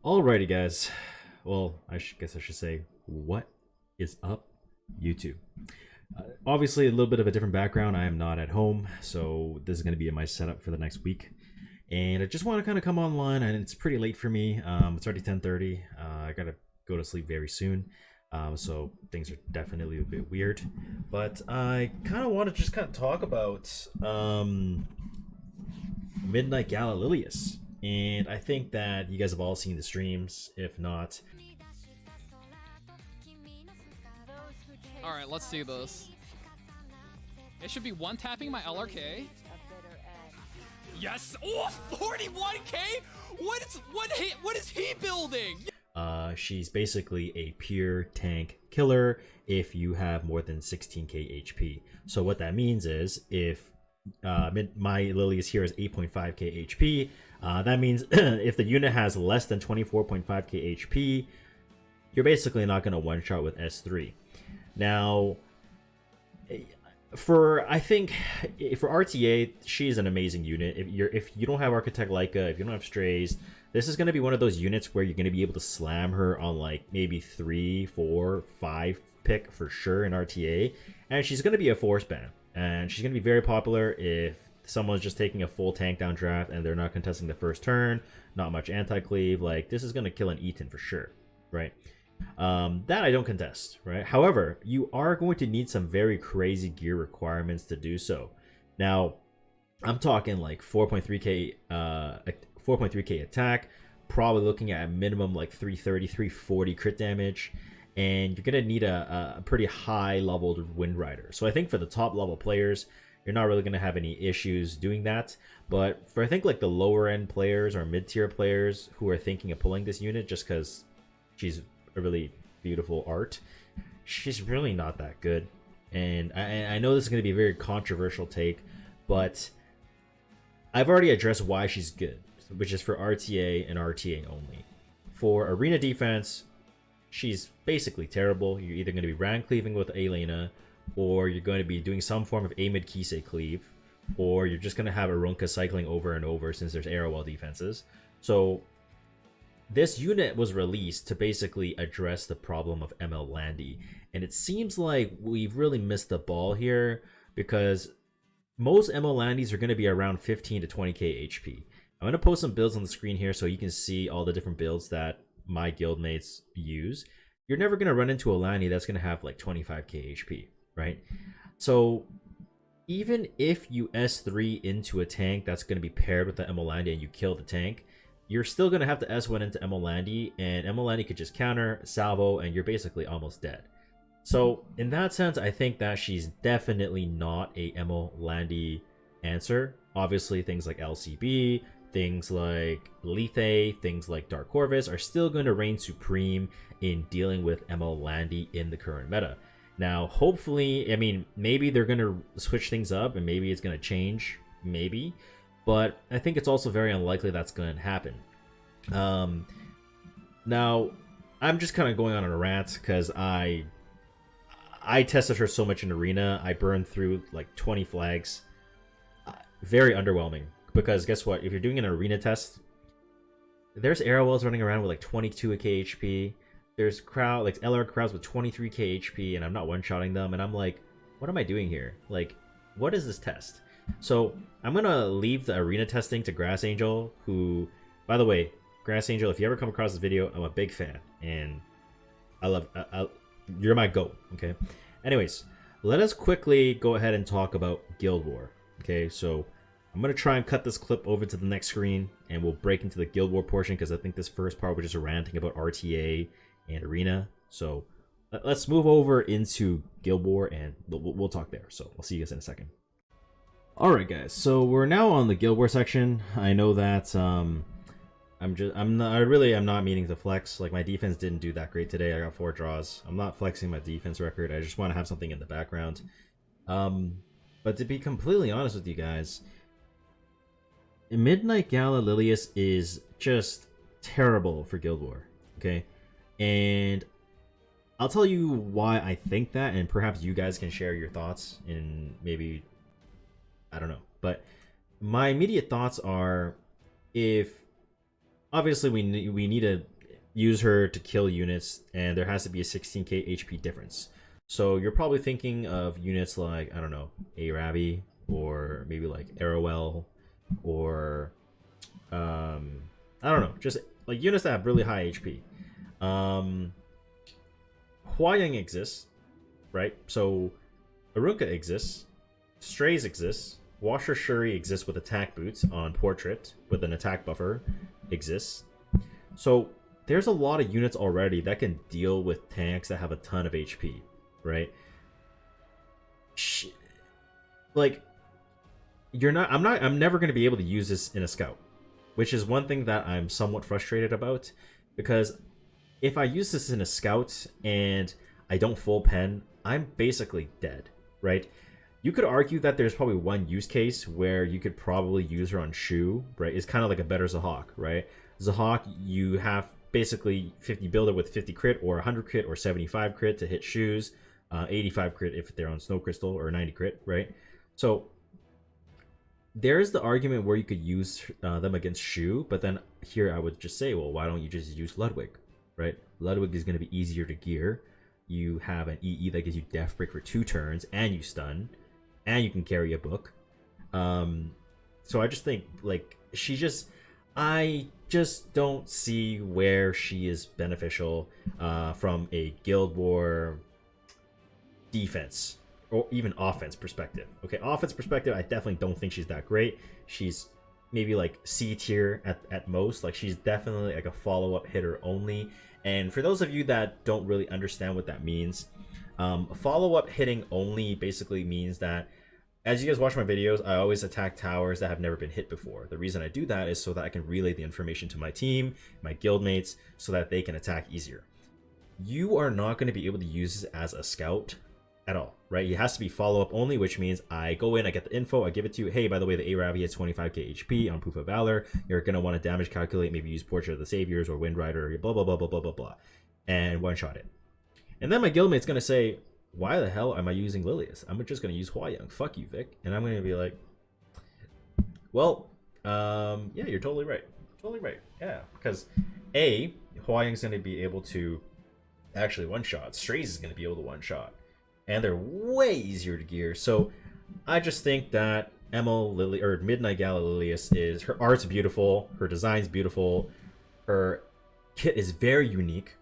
Alrighty, guys. Well, guess I should say, what is up, YouTube? Obviously, a little bit of a different background. I am not at home, so this is going to be my setup for the next week. And I just want to kind of come online, and it's pretty late for me. It's already 10:30. I gotta go to sleep very soon, so things are definitely a bit weird. But I kind of want to just kind of talk about Midnight Gala Lilias. And I think that you guys have all seen the streams. If not, alright, let's do this. It should be one tapping my LRK. Yes! Oh, 41k? What is he building? she's basically a pure tank killer if you have more than 16k HP. So what that means is if my Lilias here is 8.5k HP, that means if the unit has less than 24.5k HP, you're basically not going to one-shot with S3. Now, I think for RTA, she's an amazing unit. If you don't have Architect Leica, if you don't have Strays, this is going to be one of those units where you're going to be able to slam her on like maybe 3, 4, 5 pick for sure in RTA, and she's going to be a force ban, and she's going to be very popular if someone's just taking a full tank down draft and they're not contesting the first turn, not much anti-cleave. Like, this is going to kill an Eaton for sure, right? That I don't contest, right? However, you are going to need some very crazy gear requirements to do so. Now, I'm talking like 4.3k attack, probably looking at a minimum like 330, 340 crit damage, and you're gonna need a pretty high leveled Wind Rider. So I think for the top level players, you're not really gonna have any issues doing that. But for I think like the lower end players or mid tier players who are thinking of pulling this unit just because she's a really beautiful art, she's really not that good. And I know this is going to be a very controversial take, but I've already addressed why she's good, which is for RTA and RTA only. For arena defense, she's basically terrible. You're either going to be rank cleaving with Elena, or you're going to be doing some form of A mid Kisei cleave, or you're just going to have Arunka cycling over and over since there's Arrowwell defenses. So this unit was released to basically address the problem of ML Landy, and it seems like we've really missed the ball here because most ML Landys are going to be around 15 to 20k HP. I'm going to post some builds on the screen here so you can see all the different builds that my guildmates use. You're never going to run into a Landy that's going to have like 25k HP, right? So even if you S3 into a tank that's going to be paired with the ML Landy and you kill the tank, you're still going to have to S1 into ML Landy, and ML Landy could just counter, salvo, and you're basically almost dead. So in that sense, I think that she's definitely not a ML Landy answer. Obviously, things like LCB, things like Lethe, things like Dark Corvus are still going to reign supreme in dealing with ML Landy in the current meta. Now, hopefully, I mean, maybe they're going to switch things up, and maybe it's going to change, maybe. But I think it's also very unlikely that's going to happen. Now, I'm just kind of going on a rant because I tested her so much in arena. I burned through like 20 flags. Very underwhelming. Because guess what? If you're doing an arena test, there's Arrowwells running around with like 22k HP. There's like LR crowds with 23k HP, and I'm not one-shotting them. And I'm like, what am I doing here? Like, what is this test? So I'm gonna leave the arena testing to Grass Angel, who, by the way, Grass Angel, if you ever come across this video, I'm a big fan, and I love you're my goat. Okay. Anyways, let us quickly go ahead and talk about Guild War. Okay, so I'm gonna try and cut this clip over to the next screen, and we'll break into the Guild War portion because I think this first part was just ranting about RTA and arena. So let's move over into Guild War, and we'll talk there. So I'll see you guys in a second. Alright guys, so we're now on the Guild War section. I know that I'm not meaning to flex. Like, my defense didn't do that great today. I got 4 draws. I'm not flexing my defense record. I just want to have something in the background. But to be completely honest with you guys, Midnight Gala Lilias is just terrible for Guild War. Okay? And I'll tell you why I think that, and perhaps you guys can share your thoughts in maybe, I don't know, but my immediate thoughts are, if obviously we need use her to kill units, and there has to be a 16k HP difference. So you're probably thinking of units like, I don't know, Arabi, or maybe like Arrowell, or I don't know, just like units that have really high HP. Hua-Young exists, right? So Arunka exists, Strays exists, Washer Shuri exists with attack boots on Portrait with an attack buffer exists. So there's a lot of units already that can deal with tanks that have a ton of HP, right? Like, I'm never going to be able to use this in a scout, which is one thing that I'm somewhat frustrated about, because if I use this in a scout and I don't full pen, I'm basically dead, right? You could argue that there's probably one use case where you could probably use her on Shu, right? It's kind of like a better Zahhak, right? Zahhak, you have basically 50 builder with 50 crit or 100 crit or 75 crit to hit Shus, 85 crit if they're on Snow Crystal, or 90 crit, right? So there's the argument where you could use them against Shu, but then here I would just say, well, why don't you just use Ludwig, right? Ludwig is going to be easier to gear. You have an EE that gives you Death Break for 2 turns, and you stun, and you can carry a book. So I just think, like, I just don't see where she is beneficial from a Guild War defense or even offense perspective. Okay, offense perspective, I definitely don't think she's that great. She's maybe like C tier at most. Like, she's definitely like a follow-up hitter only. And for those of you that don't really understand what that means, follow-up hitting only basically means that, as you guys watch my videos, I always attack towers that have never been hit before. The reason I do that is so that I can relay the information to my team, my guildmates, so that they can attack easier. You are not going to be able to use this as a scout at all, right? It has to be follow-up only, which means I go in, I get the info, I give it to you. Hey, by the way, the Arabi has 25k HP on Proof of Valor. You're going to want to damage calculate, maybe use Portrait of the Saviors or Wind Rider, blah, blah, blah, blah, blah, blah, blah, and one-shot it. And then my guildmate's going to say, why the hell am I using Lilias? I'm just going to use Hua-Young. Fuck you, Vic. And I'm going to be like, well, yeah, you're totally right. Totally right. Yeah, because A, Hua-Young's going to be able to actually one-shot. Strays is going to be able to one-shot. And they're way easier to gear. So I just think that ML Lily or Midnight Gala Lilias is, her art's beautiful, her design's beautiful, her kit is very unique,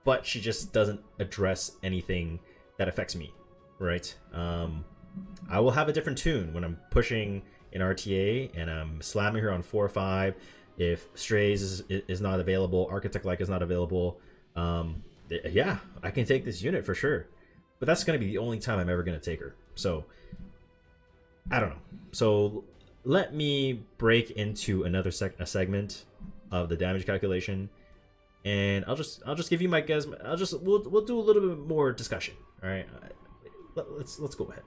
but she just doesn't address anything that affects me, right? I will have a different tune when I'm pushing in RTA and I'm slamming her on 4 or 5. If Strays is not available, Architect Like is not available, yeah, I can take this unit for sure. But that's going to be the only time I'm ever going to take her. So, I don't know. So, let me break into another segment of the damage calculation, and I'll just give you my guess. We'll do a little bit more discussion. All right, let's go ahead.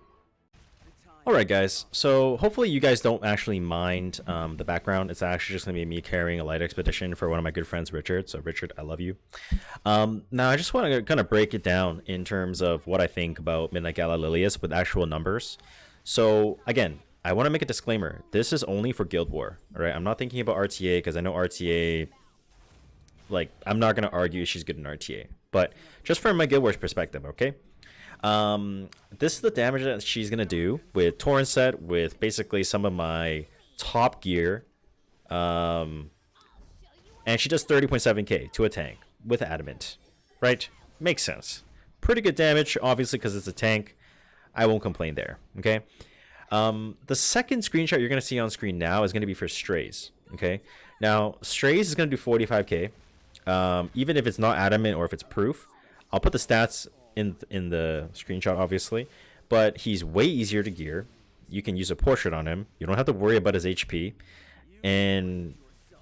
All right, guys. So hopefully you guys don't actually mind the background. It's actually just gonna be me carrying a light expedition for one of my good friends, Richard. So Richard, I love you. Now I just want to kind of break it down in terms of what I think about Midnight Gala Lilias with actual numbers. So again, I want to make a disclaimer. This is only for Guild War. All right, I'm not thinking about RTA because I know RTA. Like, I'm not gonna argue she's good in RTA, but just from my Guild War's perspective, okay? This is the damage that she's gonna do with Torrent set, with basically some of my top gear, and she does 30.7k to a tank with adamant, right? Makes sense. Pretty good damage, obviously, because it's a tank. I won't complain there. Okay. The second screenshot you're gonna see on screen now is gonna be for Strays. Okay. Now Strays is gonna do 45k. Even if it's not adamant or if it's proof, I'll put the stats in the screenshot, obviously, but he's way easier to gear. You can use a portrait on him. You don't have to worry about his HP, and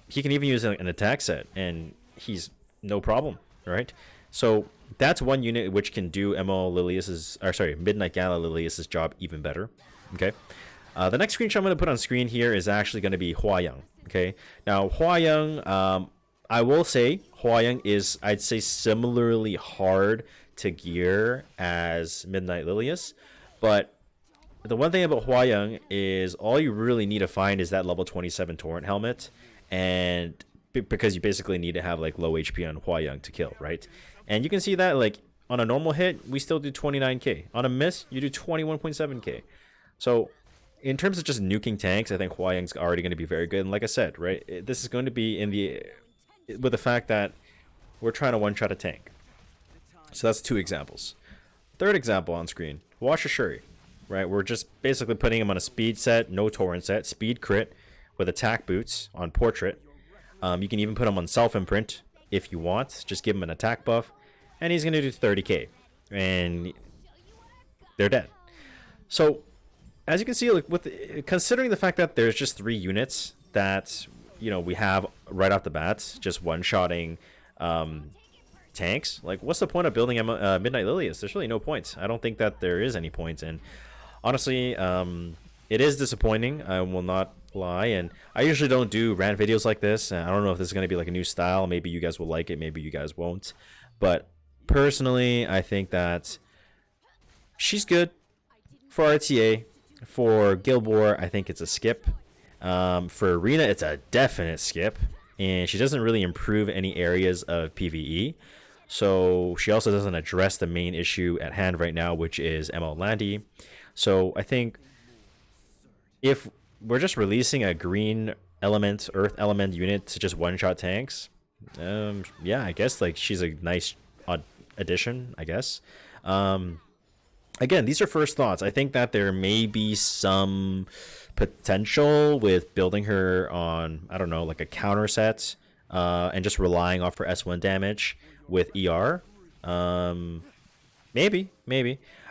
he can even use an attack set, and he's no problem, right? So that's one unit which can do Midnight Gala Lilias's job even better. Okay. The next screenshot I'm going to put on screen here is actually going to be Hua-Young. Okay. Now Hua-Young, I will say Hua-Young is, I'd say, similarly hard to gear as Midnight Lilias, but the one thing about Hua-Young is all you really need to find is that level 27 Torrent helmet, and because you basically need to have like low HP on Hua Young to kill, right? And you can see that like on a normal hit, we still do 29k. On a miss, you do 21.7k. So in terms of just nuking tanks, I think Hua Young's already going to be very good. And like I said, right, this is going to be with the fact that we're trying to one-shot a tank. So that's 2 examples. Third example on screen, Washa Shuri, right? We're just basically putting him on a speed set, no torrent set, speed crit with attack boots on portrait. You can even put him on self-imprint if you want. Just give him an attack buff, and he's going to do 30k. And they're dead. So, as you can see, like considering the fact that there's just 3 units that, you know, we have right off the bat, just one-shotting tanks, like what's the point of building Midnight Lilias? There's really no point. I don't think that there is any point, and honestly, it is disappointing, I will not lie, and I usually don't do rant videos like this, and I don't know if this is going to be like a new style. Maybe you guys will like it, maybe you guys won't, but personally, I think that she's good for RTA. For Guild War, I think it's a skip. For Arena, it's a definite skip, and she doesn't really improve any areas of PvE. So she also doesn't address the main issue at hand right now, which is ML Landy. So I think if we're just releasing a green element, earth element unit to just one-shot tanks, yeah, I guess like she's a nice addition, I guess. Again, these are first thoughts. I think that there may be some potential with building her on, I don't know, like a counter set, and just relying off her S1 damage with ER. Maybe.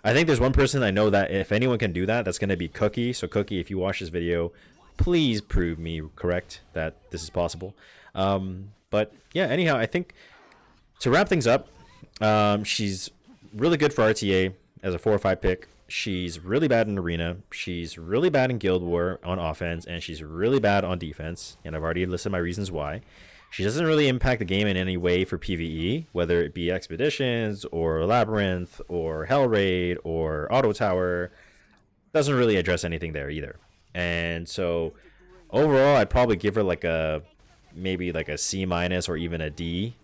I think there's one person I know that if anyone can do that, that's going to be Cookie. So Cookie, if you watch this video, please prove me correct that this is possible. But yeah, anyhow, I think to wrap things up, she's really good for RTA as a 4 or 5 pick. She's really bad in Arena. She's really bad in Guild War on offense, and she's really bad on defense. And I've already listed my reasons why. She doesn't really impact the game in any way for PvE, whether it be Expeditions or Labyrinth or Hell Raid or Auto Tower. Doesn't really address anything there either. And so overall, I'd probably give her like maybe like a C- or even a D.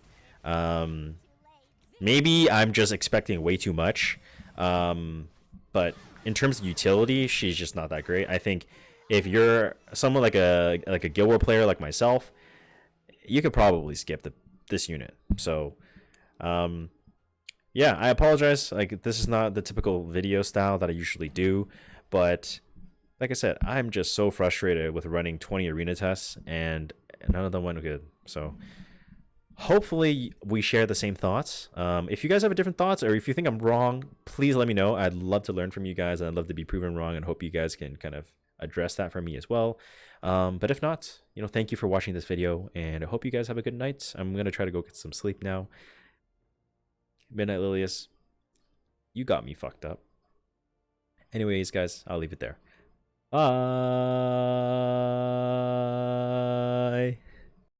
Maybe I'm just expecting way too much. But in terms of utility, she's just not that great. I think if you're someone like a Guild War player like myself, you could probably skip this unit. So yeah, I apologize. Like, this is not the typical video style that I usually do, but like I said, I'm just so frustrated with running 20 arena tests and none of them went good. So hopefully we share the same thoughts. If you guys have different thoughts, or if you think I'm wrong, please let me know. I'd love to learn from you guys, and I'd love to be proven wrong, and hope you guys can kind of address that for me as well. But if not, you know, thank you for watching this video, and I hope you guys have a good night. I'm gonna try to go get some sleep now. Midnight Lilias, you got me fucked up. Anyways, guys, I'll leave it there. Bye.